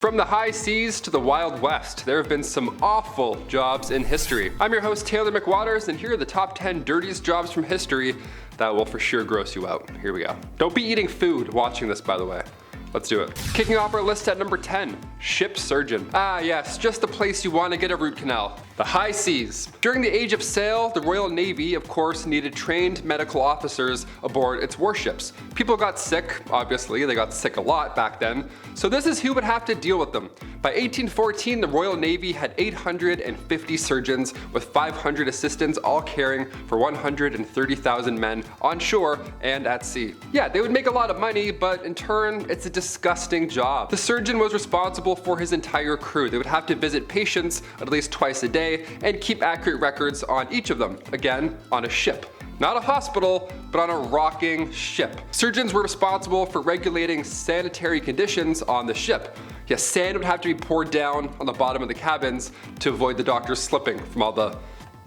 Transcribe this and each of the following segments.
From the high seas to the Wild West, there have been some awful jobs in history. I'm your host Taylor McWaters, and here are the top 10 dirtiest jobs from history that will for sure gross you out. Here we go. Don't be eating food watching this, by the way. Let's do it. Kicking off our list at number 10, ship surgeon. Ah yes, just the place you want to get a root canal. The high seas. During the age of sail, the Royal Navy, of course, needed trained medical officers aboard its warships. People got sick, obviously, they got sick a lot back then, so this is who would have to deal with them. By 1814, the Royal Navy had 850 surgeons with 500 assistants, all caring for 130,000 men on shore and at sea. Yeah, they would make a lot of money, but in turn, it's a disgusting job. The surgeon was responsible for his entire crew. They would have to visit patients at least twice a day and keep accurate records on each of them, again, on a ship. Not a hospital, but on a rocking ship. Surgeons were responsible for regulating sanitary conditions on the ship. Yes, sand would have to be poured down on the bottom of the cabins to avoid the doctors slipping from all the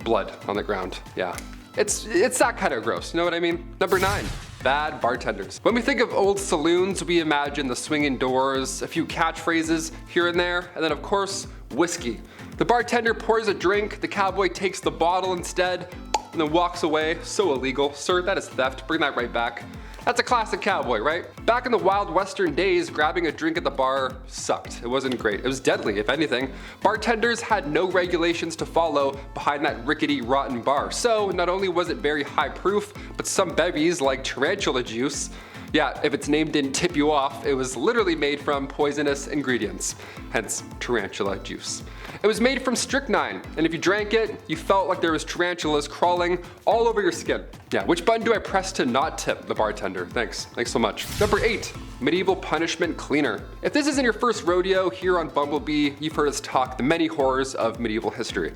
blood on the ground. Yeah, it's that kind of gross, you know what I mean? Number 9. Bad bartenders. When we think of old saloons, we imagine the swinging doors, a few catchphrases here and there, and then of course, whiskey. The bartender pours a drink, the cowboy takes the bottle instead, and then walks away. So illegal. Sir, that is theft. Bring that right back. That's a classic cowboy, right? Back in the wild western days, grabbing a drink at the bar sucked. It wasn't great. It was deadly, if anything. Bartenders had no regulations to follow behind that rickety, rotten bar. So not only was it very high proof, but some bevies like tarantula juice, yeah, if its name didn't tip you off, it was literally made from poisonous ingredients, hence tarantula juice. It was made from strychnine, and if you drank it, you felt like there was tarantulas crawling all over your skin. Yeah, which button do I press to not tip the bartender? Thanks so much. Number 8, medieval punishment cleaner. If this isn't your first rodeo here on Bumblebee, you've heard us talk the many horrors of medieval history.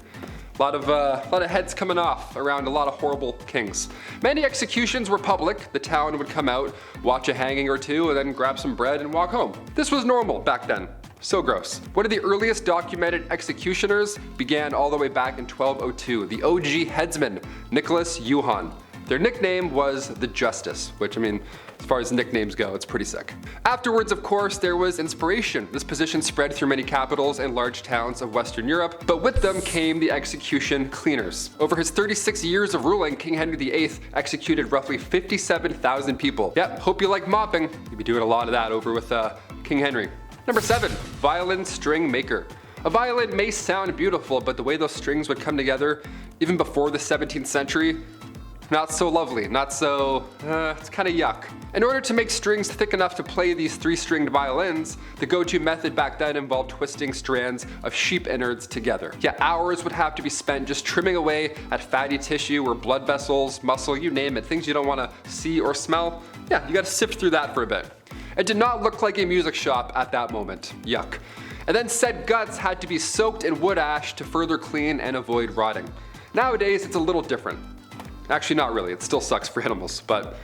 A lot of heads coming off around a lot of horrible kings. Many executions were public. The town would come out, watch a hanging or two, and then grab some bread and walk home. This was normal back then. So gross. One of the earliest documented executioners began all the way back in 1202, the OG headsman, Nicholas Johann. Their nickname was the Justice, which, I mean, as far as nicknames go, it's pretty sick. Afterwards, of course, there was inspiration. This position spread through many capitals and large towns of Western Europe, but with them came the execution cleaners. Over his 36 years of ruling, King Henry VIII executed roughly 57,000 people. Yep, hope you like mopping. You'd be doing a lot of that over with King Henry. Number 7, violin string maker. A violin may sound beautiful, but the way those strings would come together, even before the 17th century, not so lovely, not so, it's kind of yuck. In order to make strings thick enough to play these 3-stringed violins, the go-to method back then involved twisting strands of sheep innards together. Yeah, hours would have to be spent just trimming away at fatty tissue or blood vessels, muscle, you name it, things you don't want to see or smell. Yeah, you gotta sift through that for a bit. It did not look like a music shop at that moment. Yuck. And then said guts had to be soaked in wood ash to further clean and avoid rotting. Nowadays, it's a little different. Actually, not really. It still sucks for animals, but,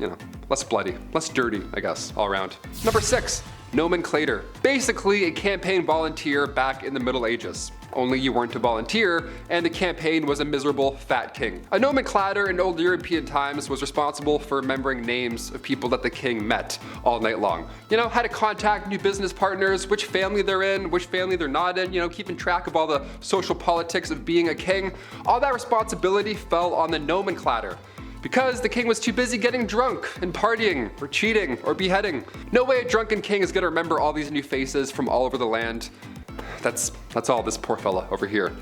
you know, less bloody, less dirty, I guess, all around. Number 6, Nomenclator. Basically, a campaign volunteer back in the Middle Ages. Only you weren't a volunteer, and the campaign was a miserable fat king. A nomenclator in old European times was responsible for remembering names of people that the king met all night long. You know, how to contact new business partners, which family they're in, which family they're not in, you know, keeping track of all the social politics of being a king. All that responsibility fell on the nomenclator, because the king was too busy getting drunk and partying or cheating or beheading. No way a drunken king is gonna remember all these new faces from all over the land. That's all this poor fella over here.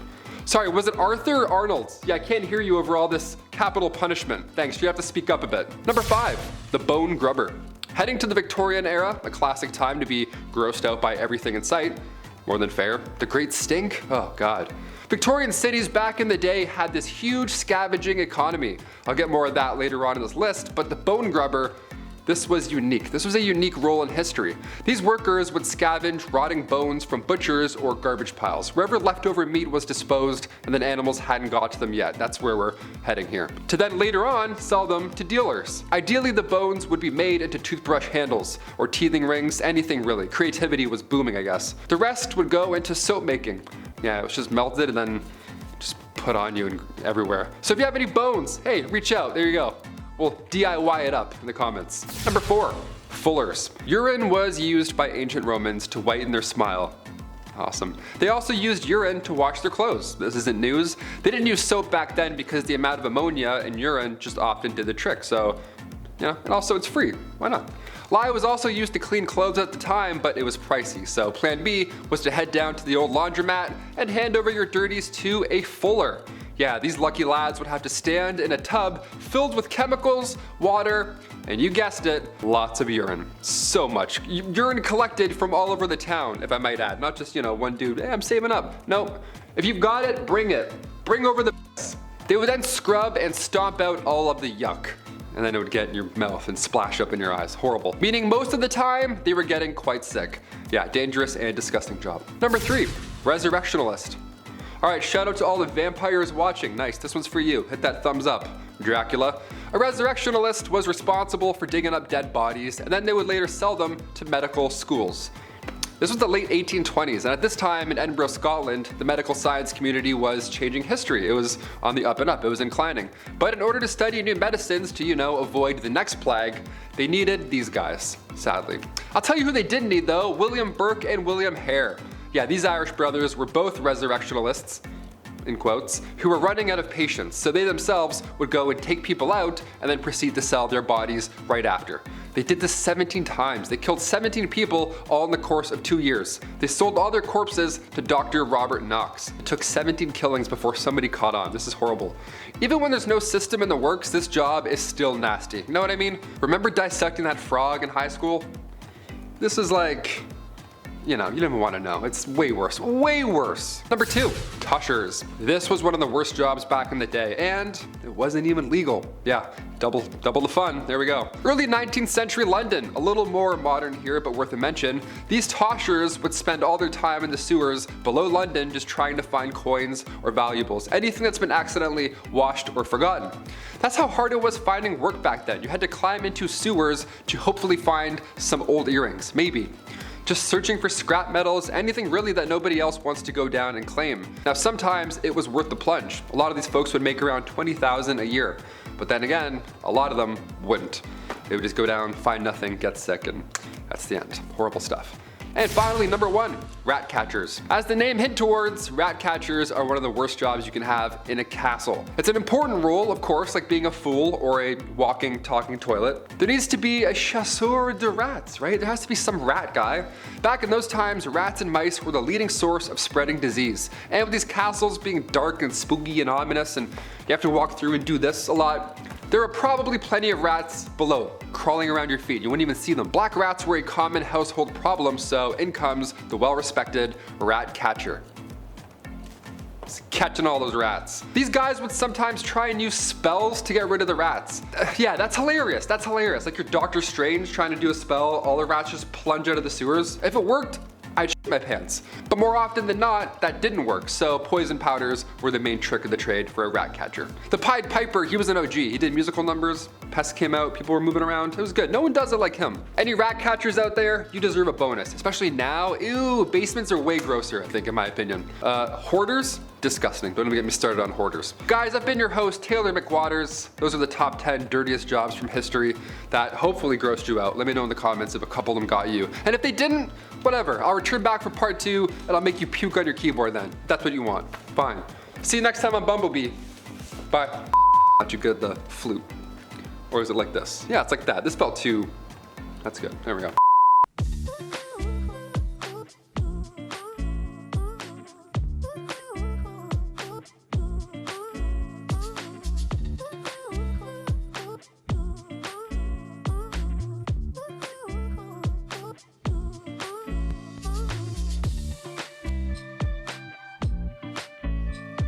Sorry, was it Arthur or Arnold? Yeah, I can't hear you over all this capital punishment. Thanks, you have to speak up a bit. Number 5, the bone grubber. Heading to the Victorian era, a classic time to be grossed out by everything in sight. More than fair. The great stink? Oh god. Victorian cities back in the day had this huge scavenging economy. I'll get more of that later on in this list, but the bone grubber, this was unique. This was a unique role in history. These workers would scavenge rotting bones from butchers or garbage piles, wherever leftover meat was disposed and then animals hadn't got to them yet. That's where we're heading here. To then later on sell them to dealers. Ideally, the bones would be made into toothbrush handles or teething rings, anything really. Creativity was booming, I guess. The rest would go into soap making. Yeah, it was just melted and then just put on you and everywhere. So if you have any bones, hey, reach out, there you go. We'll DIY it up in the comments. Number 4, Fullers. Urine was used by ancient Romans to whiten their smile. Awesome. They also used urine to wash their clothes. This isn't news. They didn't use soap back then because the amount of ammonia in urine just often did the trick. So, yeah, and also it's free. Why not? Lye was also used to clean clothes at the time, but it was pricey. So plan B was to head down to the old laundromat and hand over your dirties to a fuller. Yeah, these lucky lads would have to stand in a tub filled with chemicals, water, and you guessed it, lots of urine. So much. Urine collected from all over the town, if I might add. Not just, one dude, hey, I'm saving up. No, if you've got it, bring it. Bring over the mess. They would then scrub and stomp out all of the yuck. And then it would get in your mouth and splash up in your eyes. Horrible. Meaning most of the time, they were getting quite sick. Yeah, dangerous and disgusting job. Number 3, Resurrectionalist. Alright, shout out to all the vampires watching. Nice, this one's for you. Hit that thumbs up. Dracula. A resurrectionalist was responsible for digging up dead bodies, and then they would later sell them to medical schools. This was the late 1820s, and at this time in Edinburgh, Scotland, the medical science community was changing history. It was on the up and up, it was inclining. But in order to study new medicines to, avoid the next plague, they needed these guys, sadly. I'll tell you who they didn't need though, William Burke and William Hare. Yeah, these Irish brothers were both resurrectionalists, in quotes, who were running out of patients, so they themselves would go and take people out and then proceed to sell their bodies right after. They did this 17 times. They killed 17 people all in the course of 2 years. They sold all their corpses to Dr. Robert Knox. It took 17 killings before somebody caught on. This is horrible. Even when there's no system in the works, this job is still nasty. You know what I mean? Remember dissecting that frog in high school? This is like, you don't even want to know. It's way worse. Way worse. Number 2, Toshers. This was one of the worst jobs back in the day, and it wasn't even legal. Yeah, double the fun. There we go. Early 19th century London. A little more modern here, but worth a mention. These Toshers would spend all their time in the sewers below London just trying to find coins or valuables. Anything that's been accidentally washed or forgotten. That's how hard it was finding work back then. You had to climb into sewers to hopefully find some old earrings. Maybe. Just searching for scrap metals, anything really that nobody else wants to go down and claim. Now sometimes it was worth the plunge. A lot of these folks would make around $20,000 a year. But then again, a lot of them wouldn't. They would just go down, find nothing, get sick, and that's the end. Horrible stuff. And finally, number 1, rat catchers. As the name hint towards, rat catchers are one of the worst jobs you can have in a castle. It's an important role, of course, like being a fool or a walking, talking toilet. There needs to be a chasseur de rats, right? There has to be some rat guy. Back in those times, rats and mice were the leading source of spreading disease. And with these castles being dark and spooky and ominous, and you have to walk through and do this a lot, there are probably plenty of rats below, crawling around your feet. You wouldn't even see them. Black rats were a common household problem, so in comes the well-respected rat catcher. Just catching all those rats. These guys would sometimes try and use spells to get rid of the rats. Yeah, that's hilarious. That's hilarious. Like your Doctor Strange trying to do a spell, all the rats just plunge out of the sewers. If it worked, I'd shit my pants. But more often than not, that didn't work, so poison powders were the main trick of the trade for a rat catcher. The Pied Piper, he was an OG. He did musical numbers, pests came out, people were moving around. It was good. No one does it like him. Any rat catchers out there, you deserve a bonus, especially now. Ew, basements are way grosser, I think, in my opinion. Hoarders? Disgusting. Don't even get me started on hoarders. Guys, I've been your host, Taylor McWaters. Those are the top 10 dirtiest jobs from history that hopefully grossed you out. Let me know in the comments if a couple of them got you. And if they didn't, whatever. I'll return back for part 2 and I'll make you puke on your keyboard then. That's what you want. Fine. See you next time on Bumblebee. Bye. Not you good at the flute. Or is it like this? Yeah, it's like that. This felt too... That's good. There we go.